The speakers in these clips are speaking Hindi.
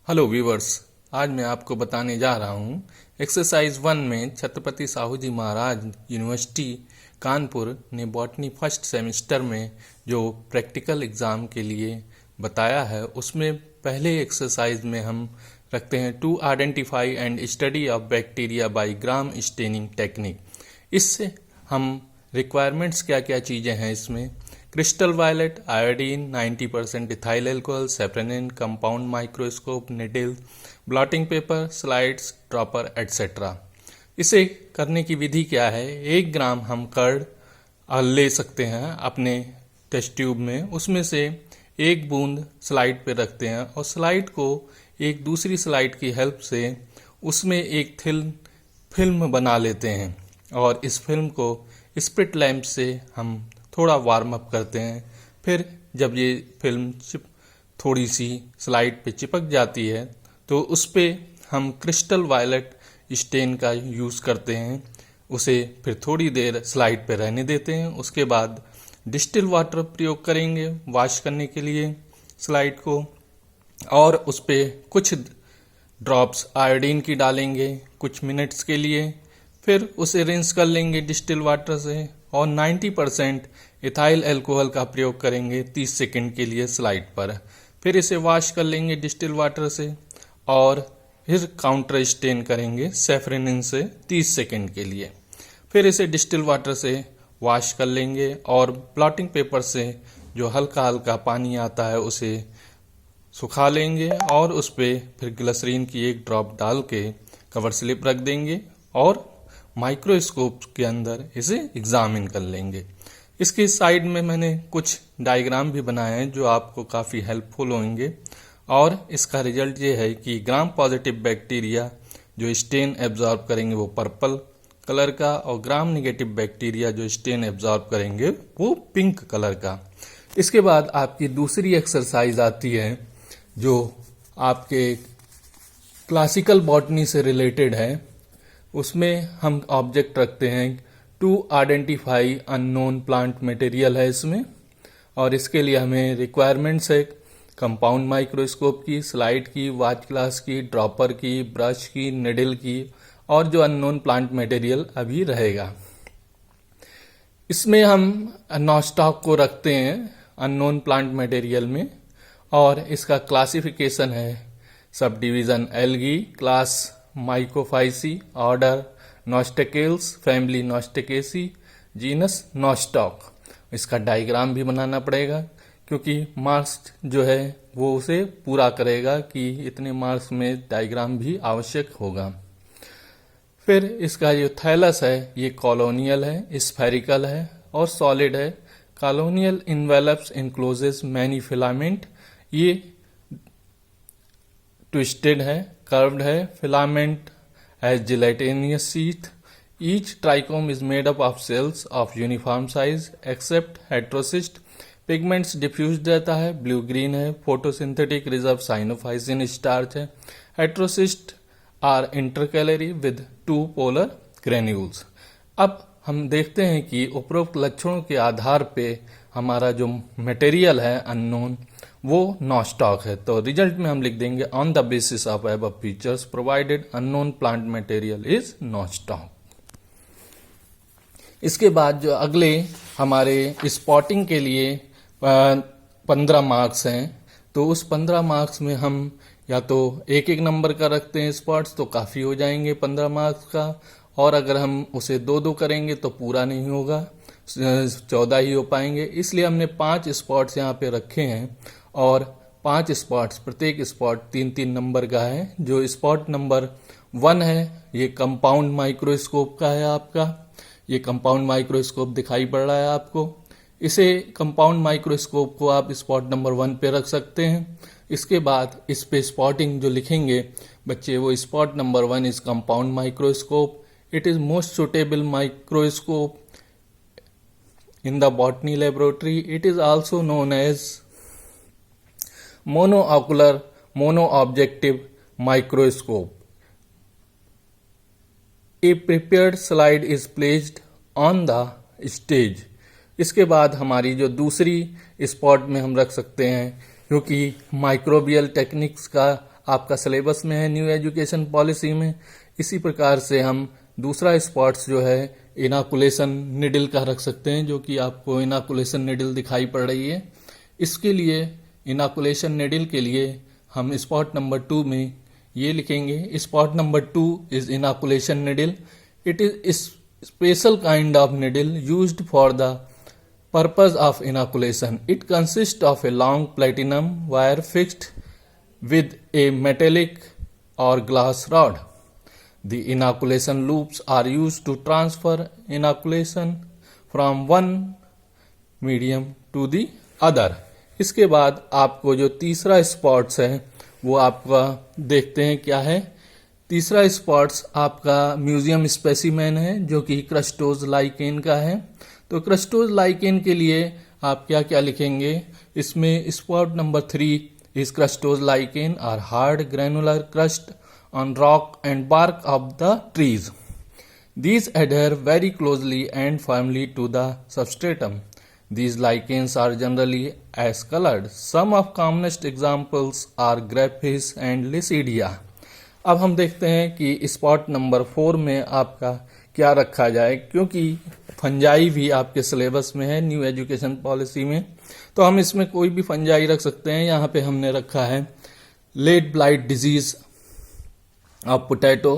हेलो व्यूवर्स, आज मैं आपको बताने जा रहा हूँ एक्सरसाइज 1 में छत्रपति साहू जी महाराज यूनिवर्सिटी कानपुर ने बॉटनी फर्स्ट सेमेस्टर में जो प्रैक्टिकल एग्ज़ाम के लिए बताया है, उसमें पहले एक्सरसाइज में हम रखते हैं to identify and study of bacteria by gram staining technique. इससे हम रिक्वायरमेंट्स क्या क्या चीज़ें हैं इसमें: crystal violet, iodine, 90% ethyl alcohol, safranin, compound microscope, needle, blotting paper, slides, dropper etcetera. इसे करने की विधि क्या है? 1 ग्राम हम कर्ड ले सकते हैं अपने टेस्ट ट्यूब में, उसमें से 1 बूंद स्लाइड पे रखते हैं और स्लाइड को एक दूसरी स्लाइड की हेल्प से उसमें एक थिन फिल्म बना लेते हैं और इस फिल्म को स्प्रिट लैंप से हम थोड़ा वार्म अप करते हैं। फिर जब ये फिल्म थोड़ी सी स्लाइड पे चिपक जाती है तो उस पे हम क्रिस्टल वायलेट स्टेन का यूज़ करते हैं। उसे फिर थोड़ी देर स्लाइड पे रहने देते हैं। उसके बाद डिस्टिल वाटर प्रयोग करेंगे वॉश करने के लिए स्लाइड को, और उस पे कुछ ड्रॉप्स आयोडीन की डालेंगे कुछ मिनट्स के लिए। फिर उसे रिंस कर लेंगे डिस्टिल वाटर से और 90% इथाइल अल्कोहल का प्रयोग करेंगे 30 सेकंड के लिए स्लाइड पर। फिर इसे वॉश कर लेंगे डिस्टिल वाटर से और फिर काउंटर स्टेन करेंगे सेफ्रेनिन से 30 सेकंड के लिए। फिर इसे डिस्टिल वाटर से वॉश कर लेंगे और ब्लॉटिंग पेपर से जो हल्का हल्का पानी आता है उसे सुखा लेंगे और उस पर फिर ग्लिसरीन की 1 ड्रॉप डाल के कवर स्लिप रख देंगे और माइक्रोस्कोप के अंदर इसे एग्जामिन कर लेंगे। इसके साइड में मैंने कुछ डायग्राम भी बनाए हैं जो आपको काफ़ी हेल्पफुल होंगे और इसका रिजल्ट ये है कि ग्राम पॉजिटिव बैक्टीरिया जो स्टेन एब्जॉर्ब करेंगे वो पर्पल कलर का और ग्राम निगेटिव बैक्टीरिया जो स्टेन एब्जॉर्ब करेंगे वो पिंक कलर का। इसके बाद आपकी दूसरी एक्सरसाइज आती है जो आपके क्लासिकल बॉटनी से रिलेटेड है। उसमें हम ऑब्जेक्ट रखते हैं to identify unknown plant material है इसमें, और इसके लिए हमें रिक्वायरमेंट्स है कंपाउंड माइक्रोस्कोप की, स्लाइड की, वॉच ग्लास की, ड्रॉपर की, ब्रश की, निडल की और जो अननोन प्लांट मटेरियल अभी रहेगा। इसमें हम नॉस्टॉक को रखते हैं अननोन प्लांट मटेरियल में और इसका क्लासिफिकेशन है subdivision algae, class Myxophyceae, order Nostocales, family Nostocaceae, genus Nostoc. इसका डायग्राम भी बनाना पड़ेगा क्योंकि मार्क्स जो है वो उसे पूरा करेगा कि इतने मार्क्स में डायग्राम भी आवश्यक होगा। फिर इसका जो थैलस है ये कॉलोनियल है, स्फेरिकल है और सॉलिड है। कॉलोनियल इन्वेलप्स इनक्लोजेस मैनी फिलामेंट, ये ट्विस्टेड है, कर्व्ड है। Filament has gelatinous sheath. Each trichome is made up of cells of uniform size except heterocyst. Pigments diffused रहता है, ब्लू ग्रीन है, photosynthetic reserve cyanophysin starch है। Heterocyst are intercalary with 2 polar granules। अब हम देखते हैं कि उपरोक्त लक्षणों के आधार पे हमारा जो मटेरियल है अननोन वो नॉस्टॉक है। तो रिजल्ट में हम लिख देंगे on the basis of above features provided unknown plant material is nostoc. इसके बाद जो अगले हमारे स्पॉटिंग के लिए 15 मार्क्स हैं, तो उस 15 मार्क्स में हम या तो एक नंबर का रखते हैं स्पॉट्स तो काफ़ी हो जाएंगे 15 मार्क्स का, और अगर हम उसे 2 करेंगे तो पूरा नहीं होगा, 14 ही हो पाएंगे। इसलिए हमने 5 स्पॉट्स यहाँ पे रखे हैं और 5 स्पॉट्स, प्रत्येक स्पॉट 3-3 नंबर का है। जो स्पॉट नंबर 1 है ये कंपाउंड माइक्रोस्कोप का है आपका। ये कंपाउंड माइक्रोस्कोप दिखाई पड़ रहा है आपको। इसे कंपाउंड माइक्रोस्कोप को आप स्पॉट नंबर 1 पे रख सकते हैं। इसके बाद इस पे स्पॉटिंग जो लिखेंगे बच्चे वो spot number 1 is compound microscope. It is most suitable microscope in the botany laboratory. It is also known as monoocular monoobjective microscope. A prepared slide is placed on the stage. इसके बाद हमारी जो दूसरी स्पॉट में हम रख सकते हैं, क्योंकि माइक्रोबियल टेक्निक्स का आपका सिलेबस में है न्यू एजुकेशन पॉलिसी में। इसी प्रकार से हम दूसरा स्पॉट्स जो है इनाकुलेशन निडल का रख सकते हैं, जो कि आपको इनाकुलेशन निडल दिखाई पड़ रही है। इसके लिए इनाकुलेशन निडल के लिए हम स्पॉट नंबर 2 में ये लिखेंगे, spot number 2 is inoculation needle. It is special kind of needle used for the purpose of inoculation. It consists of a long platinum wire fixed with a metallic or glass rod. The inoculation loops are used to transfer inoculation from one medium to the other. इसके बाद आपको जो तीसरा स्पॉट्स है वो आपका देखते हैं क्या है। तीसरा स्पॉट्स आपका म्यूजियम स्पेसिमेन है, जो कि क्रस्टोज लाइकेन का है। तो क्रस्टोज लाइकेन के लिए आप क्या क्या लिखेंगे, इसमें spot number 3 is crustose lichen are hard granular crust on rock and bark of the trees. These adhere very closely and firmly to the substratum. These lichens are generally ash colored. Some of commonest examples are grapefish and Lycidia. अब हम देखते हैं कि स्पॉट नंबर 4 में आपका क्या रखा जाए, क्योंकि फंजाई भी आपके सिलेबस में है न्यू एजुकेशन पॉलिसी में। तो हम इसमें कोई भी फंजाई रख सकते हैं। यहाँ पे हमने रखा है late blight disease of potato,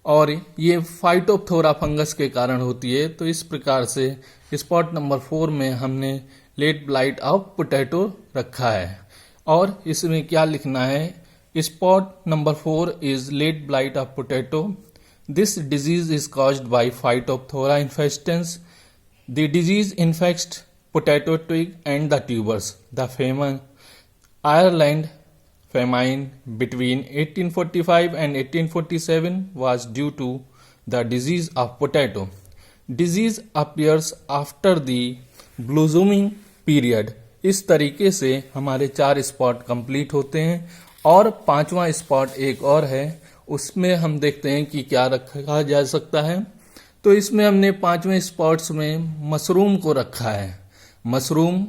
और ये फाइटोप्थोरा फंगस के कारण होती है। तो इस प्रकार से स्पॉट नंबर 4 में हमने लेट ब्लाइट ऑफ पोटैटो रखा है। और इसमें क्या लिखना है, spot number 4 is late blight of potato. This disease is caused by Phytophthora infestans. The disease infects potato twig and the tubers. The famous Ireland famine between 1845 and 1847 was due to the disease of potato. Disease appears after the blossoming period. इस तरीके से हमारे 4 स्पॉट कंप्लीट होते हैं। और 5वां स्पॉट एक और है, उसमें हम देखते हैं कि क्या रखा जा सकता है। तो इसमें हमने 5वें स्पॉट्स में मशरूम को रखा है। मशरूम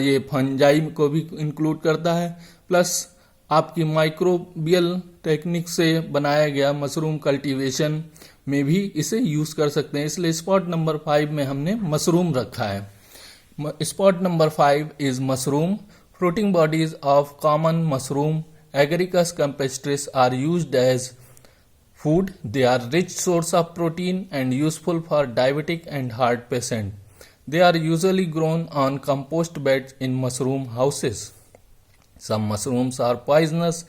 ये फंजाई को भी इंक्लूड करता है, प्लस आपकी माइक्रोबियल टेक्निक से बनाया गया मशरूम कल्टीवेशन में भी इसे यूज कर सकते हैं। इसलिए स्पॉट नंबर 5 में हमने मशरूम रखा है। Spot number 5 is mushroom. Fruiting bodies of common mushroom Agaricus campestris are used as food. They are rich source of protein and useful for diabetic and heart patient. They are usually grown on compost beds in mushroom houses. Some mushrooms are poisonous,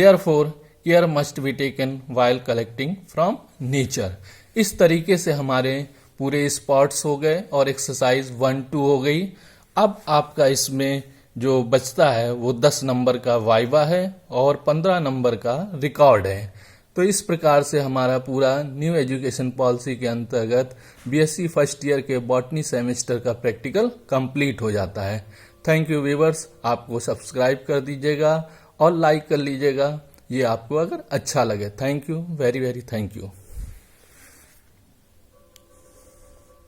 therefore care must be taken while collecting from nature. इस तरीके से हमारे पूरे स्पॉट्स हो गए और एक्सरसाइज 1-2 हो गई। अब आपका इसमें जो बचता है वो 10 नंबर का वाइवा है और 15 नंबर का रिकॉर्ड है। तो इस प्रकार से हमारा पूरा न्यू एजुकेशन पॉलिसी के अंतर्गत बीएससी फर्स्ट ईयर के बॉटनी सेमेस्टर का प्रैक्टिकल कंप्लीट हो जाता है। थैंक यू व्यूअर्स, आपको सब्सक्राइब कर दीजिएगा और लाइक कर लीजिएगा, ये आपको अगर अच्छा लगे। Thank you, very very thank you.